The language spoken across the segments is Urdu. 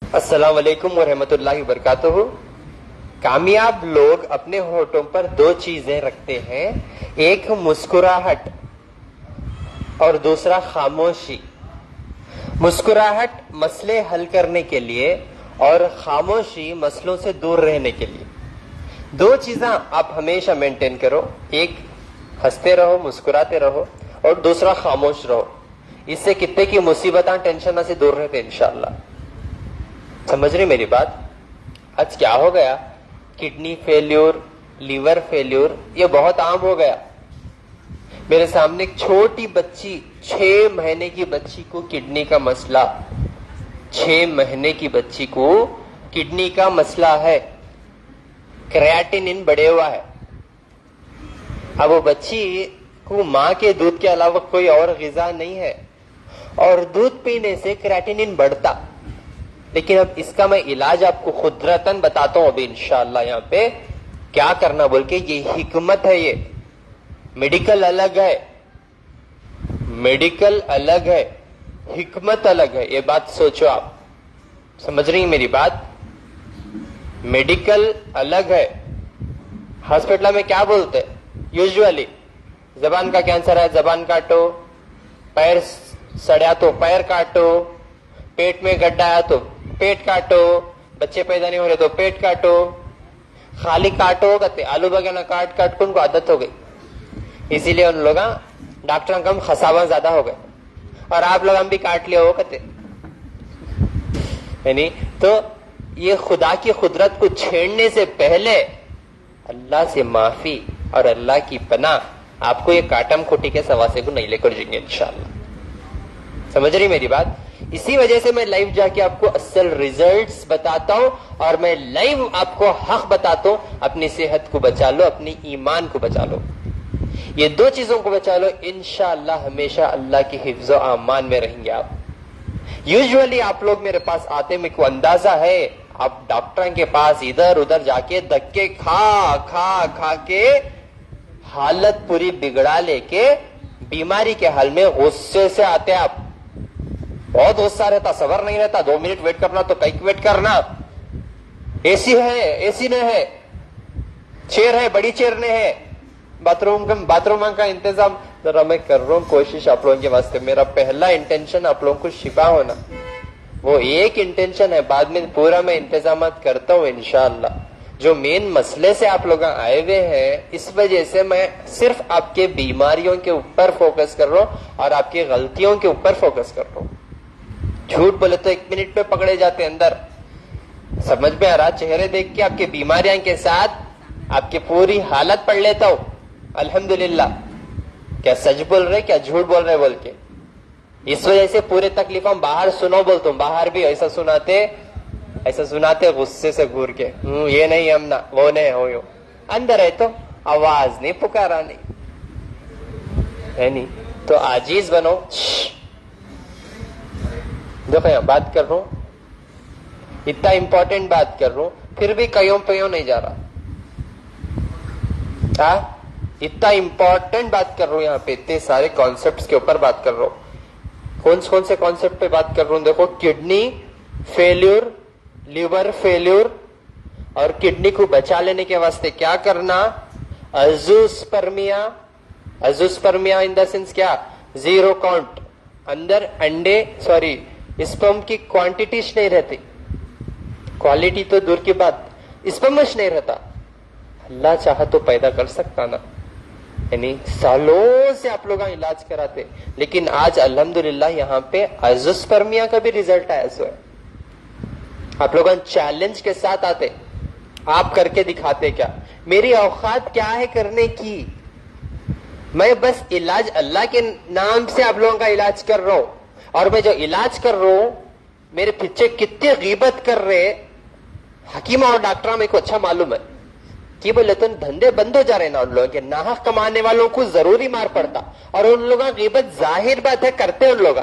السلام علیکم ورحمۃ اللہ وبرکاتہ. کامیاب لوگ اپنے ہونٹوں پر دو چیزیں رکھتے ہیں، ایک مسکراہٹ اور دوسرا خاموشی. مسکراہٹ مسئلے حل کرنے کے لیے اور خاموشی مسئلوں سے دور رہنے کے لیے. دو چیزیں آپ ہمیشہ مینٹین کرو، ایک ہنستے رہو مسکراتے رہو اور دوسرا خاموش رہو. اس سے کتنے کی مصیبتیں ٹینشن سے دور رہتے انشاءاللہ. سمجھ رہی میری بات؟ آج کیا ہو گیا، کڈنی فیلیور، لیور فیلیور یہ بہت عام ہو گیا. میرے سامنے ایک چھوٹی بچی 6 مہینے کی بچی کو کڈنی کا مسئلہ، 6 مہینے کی بچی کو کڈنی کا مسئلہ ہے، کریاٹینن بڑھے ہوا ہے. اب وہ بچی کو ماں کے دودھ کے علاوہ کوئی اور غذا نہیں ہے اور دودھ پینے سے کریاٹینن بڑھتا. لیکن اب اس کا میں علاج آپ کو قدرتاً بتاتا ہوں ابھی انشاءاللہ یہاں پہ کیا کرنا بول کے. یہ حکمت ہے، یہ میڈیکل الگ ہے، میڈیکل الگ ہے، حکمت الگ ہے. یہ بات سوچو آپ. سمجھ رہی ہیں میری بات؟ میڈیکل الگ ہے. ہاسپٹل میں کیا بولتے یوزولی؟ زبان کا کینسر ہے زبان کاٹو، پیر سڑیا تو پیر کاٹو، پیٹ میں گڈھا آیا تو پیٹ کاٹو، بچے پیدا نہیں ہو رہے تو پیٹ کاٹو. خالی کاٹو کہتے آلو بگانا کاٹ کاٹ کو ان کو عادت ہو گئی، اسی لیے ان لوگ ڈاکٹر کم خساوا زیادہ ہو گئے. اور آپ لوگ ہم بھی کاٹ لیا ہو کہتے. یعنی تو یہ خدا کی قدرت کو چھیڑنے سے پہلے اللہ سے معافی اور اللہ کی پناہ، آپ کو یہ کاٹم کھوٹی کے سواسے کو نہیں لے کر جائیں گے انشاءاللہ. سمجھ رہی میری بات؟ اسی وجہ سے میں لائیو جا کے آپ کو اصل ریزلٹس بتاتا ہوں اور میں لائیو آپ کو حق بتاتا ہوں. اپنی صحت کو بچا لو، اپنی ایمان کو بچا لو، یہ دو چیزوں کو بچا لو، انشاءاللہ ہمیشہ اللہ کی حفظ و امان میں رہیں گے آپ. یوزولی آپ لوگ میرے پاس آتے، میرے کو اندازہ ہے آپ ڈاکٹر کے پاس ادھر ادھر جا کے دھکے کھا کھا کھا کے حالت پوری بگڑا لے کے بیماری کے حال میں غصے سے آتے. آپ بہت غصہ رہتا، صبر نہیں رہتا، 2 منٹ ویٹ کرنا تو کئی ویٹ کرنا. اے سی ہے، اے سی نہیں ہے، چیئر ہے، بڑی چیئر نہیں ہے، باتھ روم کا انتظام. ذرا میں کر رہا ہوں کوشش آپ لوگوں کے واسطے. میرا پہلا انٹینشن آپ لوگوں کو شفا ہونا، وہ ایک انٹینشن ہے، بعد میں پورا میں انتظامات کرتا ہوں انشاءاللہ. جو مین مسئلے سے آپ لوگ آئے ہوئے ہیں، اس وجہ سے میں صرف آپ کے بیماریوں کے اوپر فوکس کر رہا ہوں اور آپ کی غلطیوں کے اوپر فوکس کر رہا ہوں. جھوٹ بولے تو 1 منٹ میں پکڑے جاتے اندر. سمجھ میں آ رہا؟ چہرے دیکھ کے آپ کے بیماریاں کے ساتھ آپ کی پوری حالت پڑھ لیتا ہوں الحمدللہ. کیا سچ بول رہے کیا جھوٹ بول رہے بول کے. اس وجہ سے پورے تکلیف ہم باہر سنو بولتا ہوں، باہر بھی ایسا سناتے غصے سے گھور کے، یہ نہیں ہم نہ وہ نہیں ہو یو. اندر ہے تو آواز نہیں، پکارا نہیں ہے نہیں. تو عاجز بنو. دیکھو یہاں بات کر رہا ہوں، اتنا امپورٹنٹ بات کر رہا ہوں، پھر بھی کئیوں پیوں نہیں جا رہا. اتنا امپورٹنٹ بات کر رہا ہوں یہاں پہ، اتنے سارے کانسیپٹس کے اوپر بات کر رہا ہوں. کون سے کانسیپٹ پہ بات کر رہا ہوں؟ دیکھو، کڈنی فیلیور، لیور فیلیور اور کڈنی کو بچا لینے کے واسطے کیا کرنا؟ ازوسپرمیا ان دا سینس کیا؟ 0 کاؤنٹ. اندر انڈے اسپرم کی کوانٹیٹیز نہیں رہتی، کوالٹی تو دور کی بات، اسپرمش نہیں رہتا. اللہ چاہا تو پیدا کر سکتا نا. یعنی سالوں سے آپ لوگ علاج کراتے، لیکن آج الحمدللہ یہاں پہ ازوسپرمیا کا بھی ریزلٹ آیا. سو ہے آپ لوگ چیلنج کے ساتھ آتے، آپ کر کے دکھاتے. کیا میری اوقات کیا ہے کرنے کی؟ میں بس علاج اللہ کے نام سے آپ لوگوں کا علاج کر رہا ہوں. اور میں جو علاج کر رہا ہوں، میرے پیچھے کتنے غیبت کر رہے حکیمہ اور ڈاکٹر میرے کو اچھا معلوم ہے کہ بولے تو دھندے بند ہو جا رہے نا ان لوگوں کے. ناحق کمانے والوں کو ضروری مار پڑتا، اور ان لوگوں کا غیبت ظاہر بات ہے کرتے ان لوگ،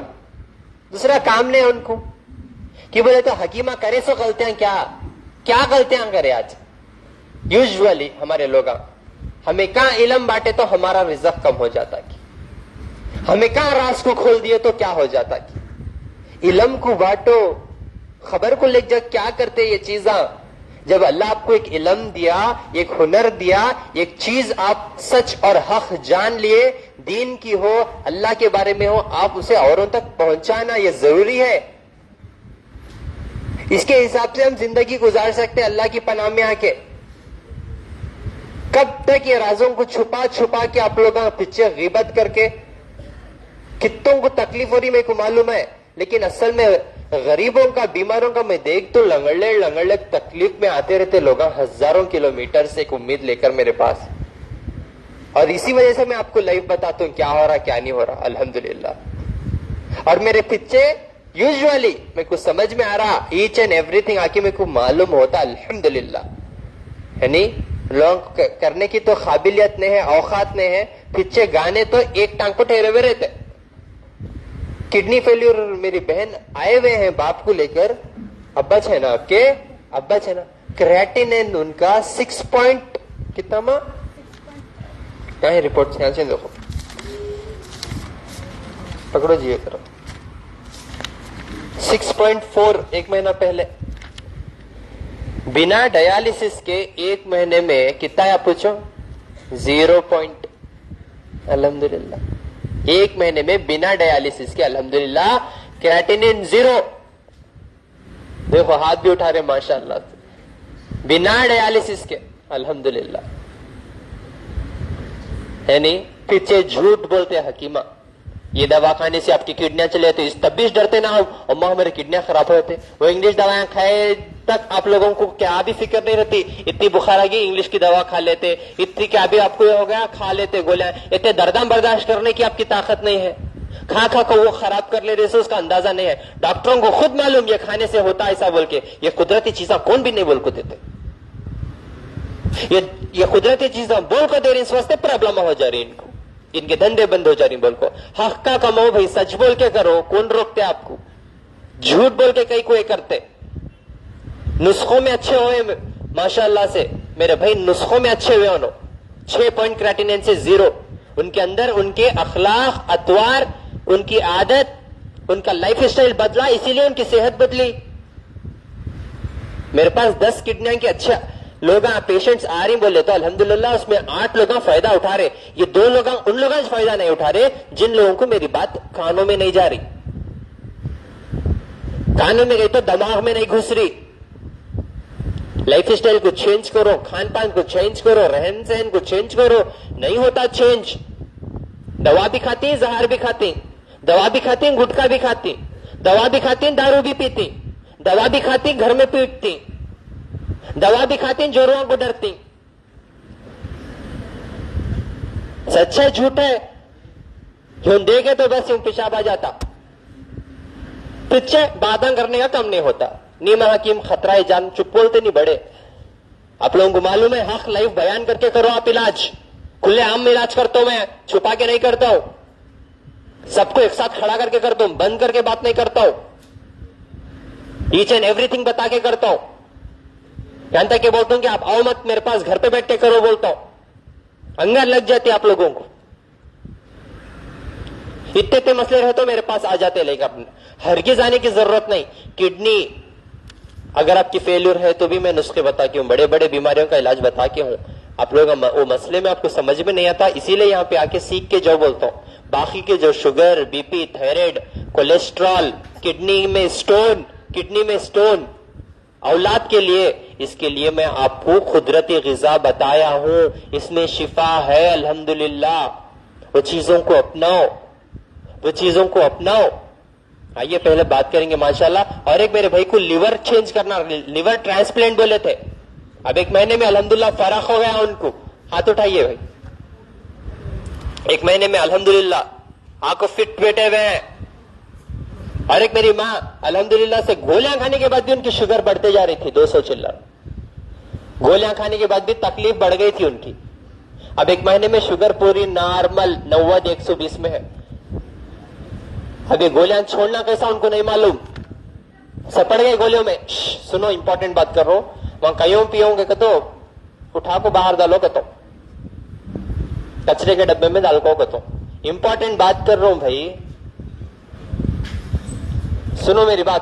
دوسرا کام نہیں ان کو. کہ بولے تو حکیمہ کرے سو غلطیاں، کیا غلطیاں کرے آج یوزولی ہمارے لوگ. ہمیں کہاں علم بانٹے تو ہمارا رزق کم ہو جاتا کی، ہمیں کہاں راز کو کھول دیے تو کیا ہو جاتا کی. علم کو بانٹو، خبر کو لے جا کیا کرتے یہ چیزاں. جب اللہ آپ کو ایک علم دیا, ایک ہنر دیا, ایک چیز آپ سچ اور حق جان لیے, دین کی ہو, اللہ کے بارے میں ہو, آپ اسے اوروں تک پہنچانا یہ ضروری ہے. اس کے حساب سے ہم زندگی گزار سکتے اللہ کی پناہ میں آ کے. کب تک یہ رازوں کو چھپا چھپا کے آپ لوگوں پیچھے غیبت کر کے, کتوں کو تکلیف ہو رہی میرے کو معلوم ہے, لیکن اصل میں غریبوں کا, بیماروں کا میں دیکھ تو لنگڑے تکلیف میں آتے رہتے لوگ ہزاروں کلومیٹر سے ایک امید لے کر میرے پاس. اور اسی وجہ سے میں آپ کو لائیو بتاتا ہوں کیا ہو رہا کیا نہیں ہو رہا الحمدللہ. اور میرے پیچھے یوزولی میرے کو سمجھ میں آ رہا ایچ اینڈ ایوری تھنگ آ کے میرے کو معلوم ہوتا الحمدللہ. یعنی لوگ کرنے کی تو قابلیت نہیں ہے, اوقات نہیں ہے, پیچھے گانے تو ایک ٹانگ کو ٹھہرے ہوئے رہتے. کڈنی فیلور میری بہن آئے ہوئے ہیں باپ کو لے کر, ابا ہے نا آپ کے, ابا ہے نا, کریٹینین ان کا 6 کتنا ماں کیا ہے رپورٹ سے دیکھو, پکڑو جی کرو 6.4 ایک مہینہ پہلے. بنا ڈیالیسس کے ایک مہینے میں کتنا ہے آپ پوچھو, 0 الحمدللہ. ایک مہینے میں بنا ڈیالیسس کے الحمدللہ کریٹینین 0. دیکھو ہاتھ بھی اٹھا رہے ماشاء اللہ, بنا ڈیالیسس کے الحمدللہ. ہے نہیں, پیچھے جھوٹ بولتے حکیمہ, یہ دوا کھانے سے آپ کی کڈنیاں چلے تو اس تب بھی ڈرتے نہ ہو, اماں ہماری کڈنیاں خراب ہوتے. وہ انگلش دوائیں کھائے تک آپ لوگوں کو کیا بھی فکر نہیں رہتی, اتنی بخار آ گئی انگلش کی دوا کھا لیتے, اتنی کیا بھی آپ کو یہ ہو گیا کھا لیتے گولیاں, اتنے درداں برداشت کرنے کی آپ کی طاقت نہیں ہے, کھا کھا کو وہ خراب کر لے رہے سے اس کا اندازہ نہیں ہے. ڈاکٹروں کو خود معلوم یہ کھانے سے ہوتا ایسا بول کے, یہ قدرتی چیزاں کون بھی نہیں بول کو دیتے, یہ قدرتی چیزاں بول کو دے رہی, اس واسطے پرابلم ہو جا رہی ان کو, ان کے دھندے بند ہو جا رہی. بول کو حق کا کماؤ بھائی, سچ بول کے کرو, کون روکتے آپ کو, جھوٹ بول کے کئی کوئی کرتے. نسخوں میں اچھے ہوئے ماشاء اللہ سے میرے بھائی, نسخوں میں اچھے ہوئے انہوں, 6 کریٹینین سے 0. ان کے اندر ان کے اخلاق, اطوار, ان کی عادت, ان کا لائف اسٹائل بدلا, اسی لیے ان کی صحت بدلی. میرے پاس 10 کڈنیاں کے اچھا لوگ پیشنٹس آ رہی بولے تو الحمدللہ اس میں 8 لوگ فائدہ اٹھا رہے. یہ 2 لوگ ان لوگوں سے فائدہ نہیں اٹھا رہے جن لوگوں کو میری بات کانوں میں نہیں جا رہی, کانوں میں گئی تو دماغ میں نہیں گھس رہی. لائف اسٹائل کو چینج کرو, کھان پان کو چینج کرو, رہن سہن کو چینج کرو, نہیں ہوتا چینج. دوا بھی کھاتی ہیں, زہر بھی کھاتی, دوا بھی کھاتی ہیں, گٹکا بھی کھاتی, دوا بھی کھاتی ہیں, دارو بھی پیتی, دوا بھی کھاتی ہیں, گھر میں پیٹتی, دوا بھی کھاتی ہیں, جوڑوں کو ڈرتی. سچ ہے جھوٹ ہے, یوں دیکھے تو بس یوں پیشاب آ جاتا, پیچھے باتیں کرنے کا کم نہیں ہوتا. نیم حکیم خطرہ جان, چپ بولتے نہیں بڑے. آپ لوگوں کو معلوم ہے حق لائف بیان کر کے کرو آپ علاج, کھلے عام میں علاج کرتا ہوں, میں چھپا کے نہیں کرتا ہوں, سب کو ایک ساتھ کھڑا کر کے کرتا ہوں, بند کر کے بات نہیں کرتا ہوں, ایچ اینڈ ایوری تھنگ بتا کے کرتا ہوں. یہاں تک کہ بولتا ہوں کہ آپ آؤ مت میرے پاس, گھر پہ بیٹھ کے کرو بولتا ہوں. انگر لگ جاتے آپ لوگوں کو, اتنے مسئلے رہے تو میرے پاس آ جاتے, لیکن ہرگز آنے کی ضرورت نہیں. کڈنی اگر آپ کی فیلور ہے تو بھی میں نسخے بتا کے ہوں, بڑے بڑے بیماریوں کا علاج بتا کے ہوں. آپ لوگ وہ مسئلے میں آپ کو سمجھ میں نہیں آتا, اسی لیے یہاں پہ آ کے سیکھ کے جو بولتا ہوں. باقی کے جو sugar, B P, thyroid, cholesterol, kidney میں سٹون, اولاد کے لیے, اس کے لیے میں آپ کو قدرتی غذا بتایا ہوں, اس میں شفا ہے الحمدللہ. وہ چیزوں کو اپناؤ. آئیے پہلے بات کریں گے ماشاءاللہ. اور ایک میرے بھائی کو لیور چینج کرنا, لیور ٹرانسپلانٹ بولے تھے, اب 1 مہینے میں الحمدللہ فرق ہو گیا ان کو. ہاتھ اٹھائیے بھائی, 1 مہینے میں الحمدللہ آپ کو فٹ بیٹھے ہوئے ہیں. اور ایک میری ماں الحمدللہ سے گولیاں کھانے کے بعد بھی ان کی شوگر بڑھتے جا رہی تھی, 200 چلر گولیاں کھانے کے بعد بھی تکلیف بڑھ گئی تھی ان کی. اب 1 مہینے میں شوگر پوری نارمل 90-120 میں ہے. ابھی گولیاں چھوڑنا کیسا ان کو نہیں معلوم, سپڑ گئے گولیوں میں. سنو امپورٹنٹ بات کر رہا ہوں, وہاں کئیوں پیوں گے کہ تو اٹھا کو باہر ڈالو کہ تو کچرے کے ڈبے میں ڈال کو کہ تو. امپورٹنٹ بات کر رہا ہوں بھائی, سنو میری بات.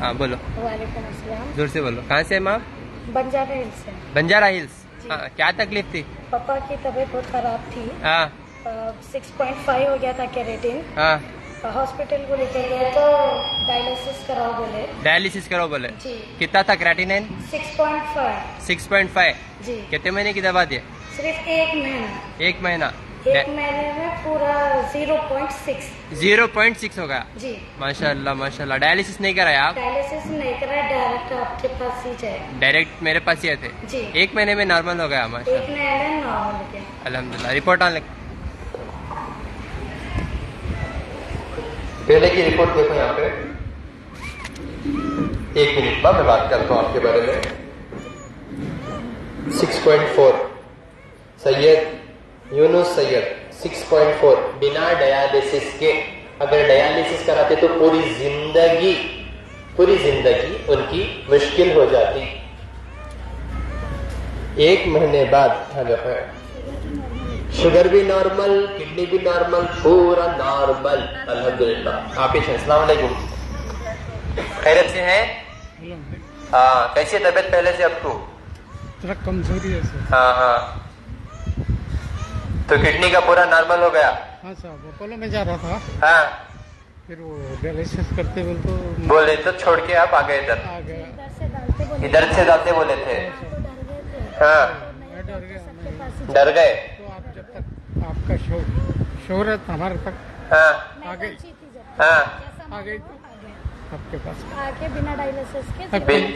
ہاں بولو, وعلیکم السلام. زور سے بولو. کہاں سے ماں؟ بنجارا ہلز سے. بنجارا ہلز. ہاں, کیا تکلیف تھی؟ پاپا کی طبیعت بہت خراب تھی. ہاں 6.5 ہو گیا تھا کیریٹین. ہاں, ہاسپٹل کو لے کے گئے تو ڈائلسس کراؤ بولے. ڈائلسس کرو بولے. جی. کتنا تھا کریٹینین؟ 6.5. 6.5. جی. کتنے مہینے کی دوا دی؟ صرف 1 مہینہ. 1 مہینہ. 1 مہینے میں پورا 0.6. 0.6 ہو گیا. جی. ماشاء اللہ ماشاء اللہ. ڈائلسس نہیں کرایا آپ؟ ڈائلسس نہیں کرا, ڈائریکٹ آپ کے پاس ہی جائے. ڈائریکٹ میرے پاس ہی آئے تھے. جی. 1 مہینے میں نارمل ہو گیا. ماشاء 1 مہینے میں نارمل ہو گیا. الحمدللہ. رپورٹ آنے پہلے کی رپورٹ دیکھو یہاں پہ. 1 منٹ میں بات کرتا ہوں آپ کے بارے میں. 6.4 سید یونس سید 6.4 بنا ڈیالسس کے. اگر ڈیالسس کراتے تو پوری زندگی ان کی مشکل ہو جاتی. 1 مہینے بعد شوگر بھی نارمل, کڈنی بھی نارمل, پورا نارمل الحمدللہ. آپ السلام علیکم, خیریت سے ہیں؟ ہاں, کیسی ہے طبیعت پہلے سے اب کو؟ تھوڑا کمزوری ہے سر. ہاں تو کڈنی کا پورا نارمل ہو گیا؟ ہاں صاحب, اپولو میں جا رہا تھا, ہاں, پھر وہ ڈائلسس کرتے بولے تو چھوڑ کے آپ آ گئے ادھر. آ گیا. ادھر سے ڈالتے بولے تھے. ہاں, میں ڈر گیا. ڈر گئے. تو آپ جب تک آپ کا شہرت ہمارے تک ہاں آگے ہاں, آ گئی آپ کے پاس. آگے بنا ڈائلسس کے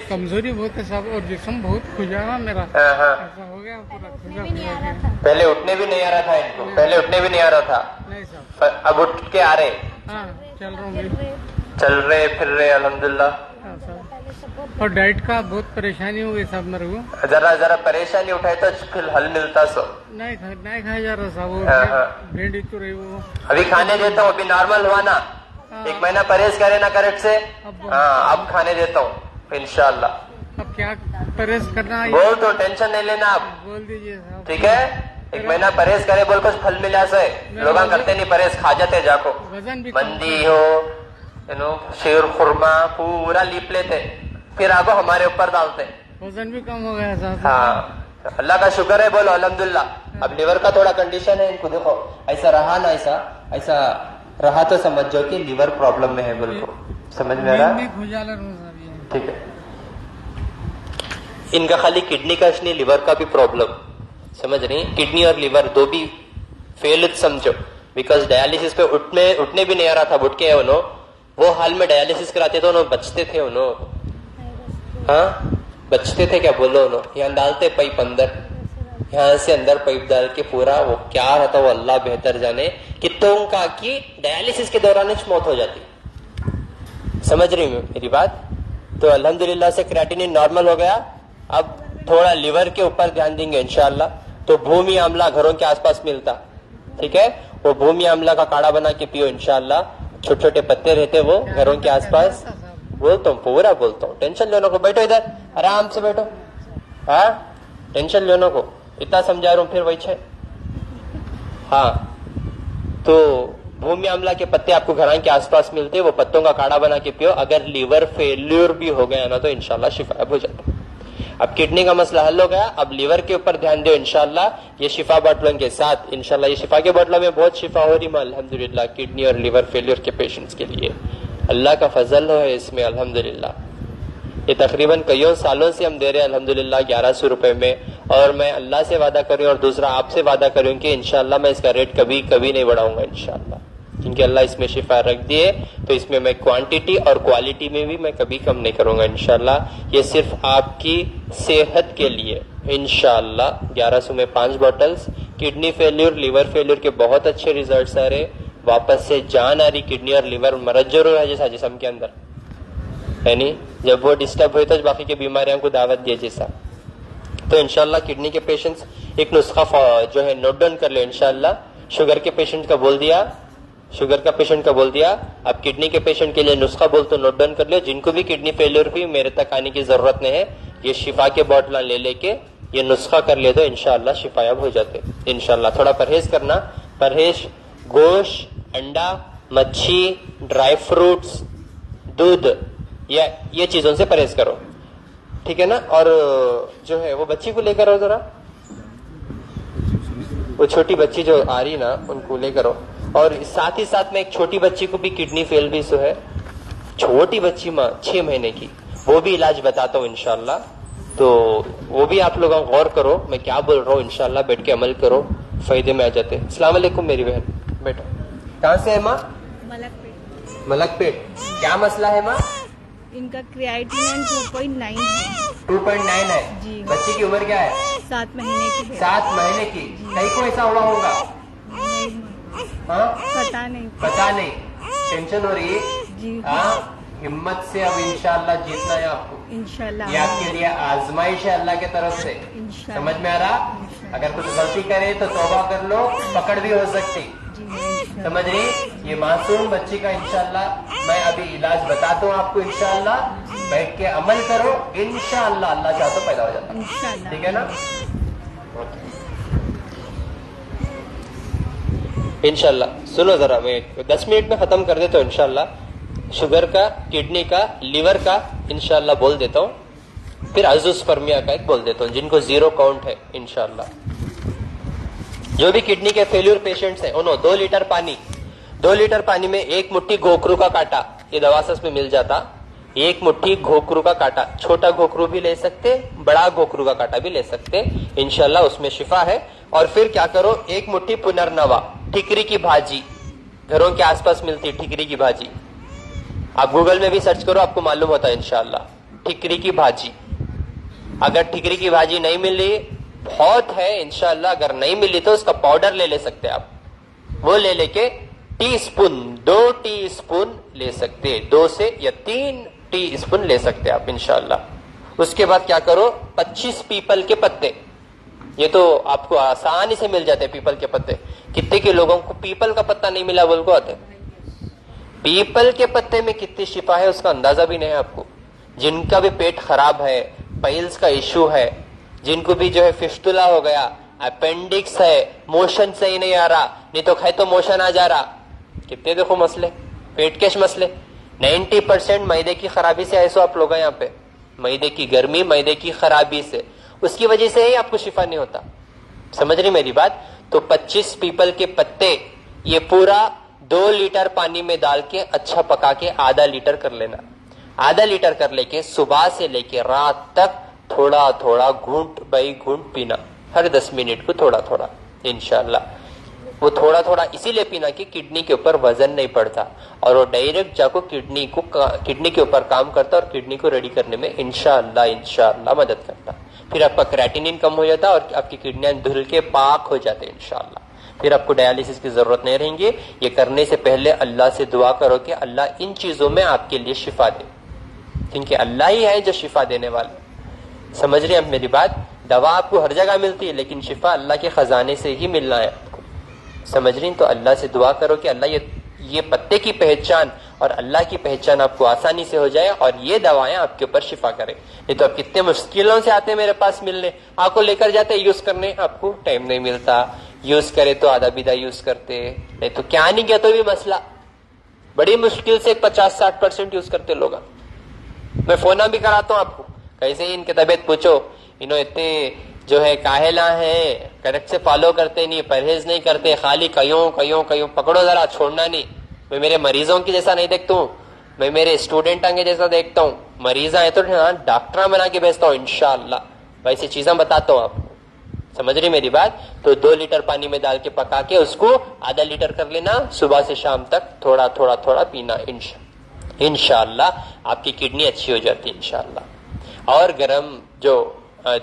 کمزوری بہت ہے صاحب, اور جسم بہت کھجانا میرا. ہاں ہاں. ایسا ہو گیا پورا بھی نہیں آ رہا تھا. پہلے اٹھنے بھی نہیں آ رہا تھا ان کو, پہلے اٹھنے بھی نہیں آ رہا تھا. نہیں صاحب. اب اٹھ کے آ رہے, ہاں چل رہا ہوں. چل رہے پھر رہے الحمدللہ. ہاں صاحب. اور ڈائٹ کا بہت پریشانی ہو گئی صاحب میرے کو. ذرا پریشانی اٹھائے تو پھر حل ملتا سو. نہیں کھایا جا رہا صاحب. وہ بھینڈی تو رہی وہ. ابھی کھانے دیتا ہوں, ابھی نارمل ہوا نا, 1 مہینہ پرہیز کرے نا کریکٹ سے. ہاں, اب کھانے دیتا ہوں انشاءاللہ. اب کیا پرہیز کرنا ہے بول تو ٹینشن نہیں لینا آپ, بول دیجیے صاحب. ٹھیک ہے. 1 مہینہ پرہیز کرے بول کچھ پھل ملا سے. لوگ کرتے نہیں پرہیز, کھا جاتے جا کو. وزن بھی مندی ہو شیر خورما پورا لیپ لیتے, پھر آگو ہمارے اوپر ڈالتے. وزن بھی کم ہو گیا صاحب. ہاں, اللہ کا شکر ہے, بولو الحمدللہ. اب لیور کا تھوڑا کنڈیشن ہے ان کو, دیکھو ایسا رہا نا, ایسا رہا تو سمجھ جاؤ کہ لیور پرابلم میں ہے. بول کو سمجھ میں آ رہا؟ ٹھیک ہے. ان کا خالی کڈنی کا نہیں, لیور کا بھی پرابلم سمجھ رہی ہیں. کڈنی اور لیور دو بھی فیل سمجھو, بیکاز ڈیالسس پہ اٹھنے بھی نہیں آ رہا تھا. اٹھ کے انہوں وہ حال میں ڈیالسس کراتے تو انہوں بچتے تھے. انہوں ہاں بچتے تھے کیا بولو. انہوں یہاں ڈالتے پائپ اندر, یہاں سے اندر پائپ ڈال کے پورا وہ کیا رہتا وہ اللہ بہتر جانے. کتوں کا کی ڈیالسس کے دوران موت ہو جاتی. سمجھ رہی ہوں میری بات؟ تو الحمدللہ سے کریٹینین نارمل ہو گیا. اب تھوڑا لیور کے اوپر دھیان دیں گے انشاءاللہ. تو بھومی آملہ گھروں کے آس پاس ملتا, ٹھیک ہے, وہ بھومی آملہ کا کاڑھا بنا کے پیو انشاءاللہ. چھوٹے چھوٹے پتے رہتے وہ گھروں کے آس پاس. بولتا ہوں پورا بولتا ہوں, ٹینشن لینے کو. بیٹھو ادھر آرام سے بیٹھو. ہاں, ٹینشن لینے کو اتنا سمجھا رہا ہوں پھر وہی ہے. ہاں, تو بھومی آملہ کے پتے آپ کو گھران کے آس پاس ملتے, وہ پتوں کا کاڑھا بنا کے پیو. اگر لیور فیلور بھی ہو گیا نا تو انشاءاللہ شفا ہو جاتا. اب کڈنی کا مسئلہ حل ہو گیا, اب لیور کے اوپر دھیان دو انشاءاللہ. یہ شفا باٹلوں کے ساتھ انشاءاللہ, یہ شفا کے باٹلوں میں بہت شفا ہو رہی ہے الحمدللہ کڈنی اور لیور فیلور کے پیشنٹس کے لیے. اللہ کا فضل ہے اس میں الحمدللہ. یہ تقریباً کئیوں سالوں سے ہم دے رہے ہیں الحمدللہ 1100 روپے میں. اور میں اللہ سے وعدہ کروں اور دوسرا آپ سے وعدہ کروں کہ انشاءاللہ میں اس کا ریٹ کبھی نہیں بڑھاؤں گا انشاءاللہ, کیونکہ اللہ اس میں شفا رکھ دیے. تو اس میں کوانٹیٹی اور کوالٹی میں بھی میں کبھی کم نہیں کروں گا انشاءاللہ. یہ صرف آپ کی صحت کے لیے انشاءاللہ. 1100 میں 5 bottles. Kidney failure liver failure کے بہت اچھے ریزلٹس آ رہے. واپس سے جان آ رہی. کڈنی اور لیور مرض ضرور ہے جیسا جسم کے اندر, یعنی جب وہ ڈسٹرب ہوئی تو باقی کی بیماریوں کو دعوت دیے جیسا. تو انشاءاللہ کڈنی کے پیشنٹس ایک نسخہ جو ہے نوٹ ڈاؤن کر لیں انشاءاللہ. شوگر کے پیشنٹ کا بول دیا, اب کڈنی کے پیشنٹ کے لیے نسخہ بول تو نوٹ ڈاؤن کر لیں. جن کو بھی کڈنی فیلور ہوئی میرے تک آنے کی ضرورت نہیں ہے, یہ شفا کے بوٹل لے کے یہ نسخہ کر لے تو انشاءاللہ شفایاب ہو جاتے انشاءاللہ. تھوڑا پرہیز کرنا. پرہیز گوشت, انڈا, مچھی, ڈرائی فروٹس, دودھ یا یہ چیزوں سے پرہیز کرو, ٹھیک ہے نا. اور جو ہے وہ بچی کو لے کر آؤ ذرا, وہ چھوٹی بچی جو آ رہی نا ان کو لے کرو. اور ساتھ ہی ساتھ میں ایک چھوٹی بچی کو بھی کڈنی فیل بھی سو ہے, چھوٹی بچی ماں 6 مہینے کی, وہ بھی علاج بتاتا ہوں انشاءاللہ. تو وہ بھی آپ لوگ غور کرو میں کیا بول رہا ہوں, انشاءاللہ بیٹھ کے عمل کرو, فائدے میں آ جاتے. السلام علیکم میری بہن, بیٹا کہاں سے ہے ماں؟ ملک پیٹ. کیا مسئلہ ہے ماں؟ ان کا کریاٹینین 2.9 ہے. 2.9 ہے جی. بچی کی عمر کیا ہے؟ 7 مہینے کی ہے. 7 مہینے کی. کہیں کو ایسا ہوا ہوگا؟ ہاں پتا نہیں, ٹینشن ہو رہی ہے جی. ہاں, ہمت سے اب انشاءاللہ جیتنا ہے آپ کو. انشاءاللہ یہ آپ کے لیے آزمائش ہے اللہ کی طرف سے. سمجھ میں آ رہا؟ اگر کچھ غلطی کرے تو توبہ کر لو, پکڑ بھی ہو سکتی. سمجھ رہی؟ یہ معصوم بچی کا انشاءاللہ میں ابھی علاج بتاتا ہوں آپ کو. انشاءاللہ بیٹھ کے عمل کرو, انشاءاللہ اللہ چاہتا پیدا ہو جاتا. ٹھیک ہے نا؟ انشاءاللہ سنو ذرا, میں 10 منٹ میں ختم کر دیتا ہوں انشاءاللہ. شوگر کا, کڈنی کا, لیور کا انشاءاللہ بول دیتا ہوں, پھر ازوسپرمیا کا ایک بول دیتا ہوں جن کو 0 کاؤنٹ ہے انشاءاللہ. جو بھی کڈنی کے فیلور پیشنٹس ہیں انہوں 2 لیٹر پانی میں 1 مٹھی گھوکرو کا کاٹا, یہ دواسس میں مل جاتا, 1 مٹھی گھوکرو کا کاٹا, چھوٹا گھوکرو بھی لے سکتے, بڑا گھوکرو کا کاٹا بھی لے سکتے, انشاءاللہ اس میں شفا ہے. اور پھر کیا کرو, 1 مٹھی پنرنوا, ٹھکری کی بھاجی, گھروں کے آس پاس ملتی ٹھکری کی بھاجی, آپ گوگل میں بھی سرچ کرو آپ کو معلوم ہوتا ہے انشاءاللہ. ٹھکری کی بھاجی, اگر ٹھکری کی بھاجی نہیں ملی بہت ہے انشاءاللہ, اگر نہیں ملی تو اس کا پاؤڈر لے سکتے آپ, وہ لے کے 2 ٹی اسپون لے سکتے, 2 سے یا 3 ٹی اسپون لے سکتے آپ انشاءاللہ. اس کے بعد کیا کرو, 25 پیپل کے پتے, یہ تو آپ کو آسانی سے مل جاتے پیپل کے پتے. کتنے کے لوگوں کو پیپل کا پتا نہیں ملا بول کو آتے. پیپل کے پتے میں کتنی شفا ہے اس کا اندازہ بھی نہیں ہے آپ کو. جن کا بھی پیٹ خراب ہے, پائلز کا ایشو ہے, جن کو بھی جو ہے فسٹولا ہو گیا, اپینڈکس ہے, موشن صحیح نہیں آ رہا, نہیں تو کھائے تو موشن آ جا رہا, کتنے دیکھو مسئلے, پیٹ کے مسئلے. 90% میدے کی خرابی سے ایسو آپ لوگ ہیں یہاں پہ, میدے کی گرمی, میدے کی خرابی سے, اس کی وجہ سے ہی آپ کو شفا نہیں ہوتا. سمجھ رہی میری بات؟ تو 25 پیپل کے پتے یہ پورا 2 لیٹر پانی میں ڈال کے اچھا پکا کے آدھا لیٹر کر لینا. آدھا لیٹر کر لے کے صبح سے لے کے رات تک تھوڑا تھوڑا گھونٹ بائی گھونٹ پینا, ہر 10 منٹ کو تھوڑا تھوڑا انشاءاللہ. وہ تھوڑا تھوڑا اسی لیے پینا کہ کڈنی کے اوپر وزن نہیں پڑتا, اور وہ ڈائریکٹ جا کو کڈنی کے اوپر کام کرتا اور کڈنی کو ریڈی کرنے میں انشاءاللہ مدد کرتا. پھر آپ کا کریٹینین کم ہو جاتا اور آپ کی کڈنیاں دھل کے پاک ہو جاتے انشاءاللہ. پھر آپ کو ڈیالیسس کی ضرورت نہیں رہیں گی. یہ کرنے سے پہلے اللہ سے دعا کرو کہ اللہ ان چیزوں میں آپ کے لیے شفا دے, کیونکہ اللہ ہی ہے جو شفا دینے والا. سمجھ رہے ہیں آپ میری بات؟ دوا آپ کو ہر جگہ ملتی ہے لیکن شفا اللہ کے خزانے سے ہی ملنا ہے آپ کو. سمجھ رہی ہیں؟ تو اللہ سے دعا کرو کہ اللہ یہ پتے کی پہچان اور اللہ کی پہچان آپ کو آسانی سے ہو جائے اور یہ دوائیں آپ کے اوپر شفا کرے. نہیں تو آپ کتنے مشکلوں سے آتے ہیں میرے پاس ملنے, آپ کو لے کر جاتے یوز کرنے, آپ کو ٹائم نہیں ملتا, یوز کرے تو آدھا بیدھا یوز کرتے, نہیں تو کیا نہیں کیا تو بھی مسئلہ. بڑی مشکل سے 50-60% یوز کرتے لوگ. میں فون بھی کراتا ہوں آپ کو, کیسے ان کی طبیعت پوچھو, انہوں اتنے جو ہے کاہلا ہیں, کریکٹ سے فالو کرتے نہیں, پرہیز نہیں کرتے, خالی کیوں پکڑو ذرا, چھوڑنا نہیں. میں میرے مریضوں کی جیسا نہیں دیکھتا ہوں, میں میرے اسٹوڈنٹوں کے جیسا دیکھتا ہوں. مریض آئے تو ڈاکٹر بنا کے بھیجتا ہوں انشاءاللہ, ویسی چیزیں بتاتا ہوں آپ کو. سمجھ رہی میری بات؟ تو 2 لیٹر پانی میں ڈال کے پکا کے اس کو آدھا لیٹر کر لینا, صبح سے شام تک تھوڑا تھوڑا پینا, انشاءاللہ آپ کی کڈنی اچھی ہو جاتی انشاءاللہ. اور گرم جو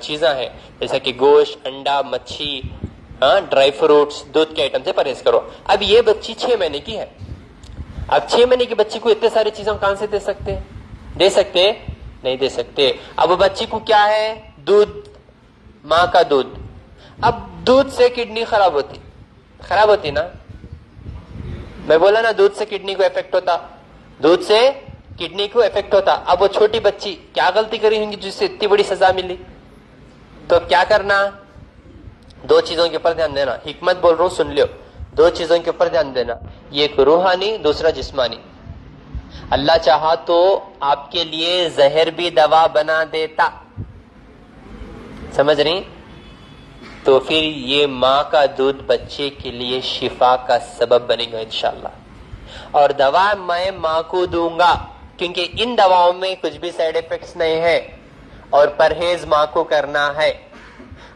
چیزیں ہیں جیسا کہ گوشت, انڈا, مچھی, ڈرائی فروٹس, دودھ کے آئٹم سے پرہیز کرو. اب یہ بچی 6 مہینے کی ہے, اب 6 مہینے کی بچی کو اتنے ساری چیزیں کہاں سے دے سکتے نہیں دے سکتے. اب بچی کو کیا ہے, دودھ, ماں کا دودھ. اب دودھ سے کڈنی خراب ہوتی نا, میں بولا نا دودھ سے کڈنی کو افیکٹ ہوتا. اب وہ چھوٹی بچی کیا غلطی کری ہوگی جس سے اتنی بڑی سزا ملی؟ تو کیا کرنا, 2 چیزوں کے اوپر دھیان دینا. حکمت بول رہا ہوں, سن لو. 2 چیزوں کے اوپر دھیان دینا, ایک روحانی, دوسرا جسمانی. اللہ چاہا تو آپ کے لیے زہر بھی دوا بنا دیتا. سمجھ رہی؟ تو پھر یہ ماں کا دودھ بچے کے لیے شفا کا سبب بنے گا انشاءاللہ. اور دوا میں ماں کو دوں گا کیونکہ ان دواؤں میں کچھ بھی سائیڈ ایفیکٹس نہیں ہے اور پرہیز ماں کو کرنا ہے.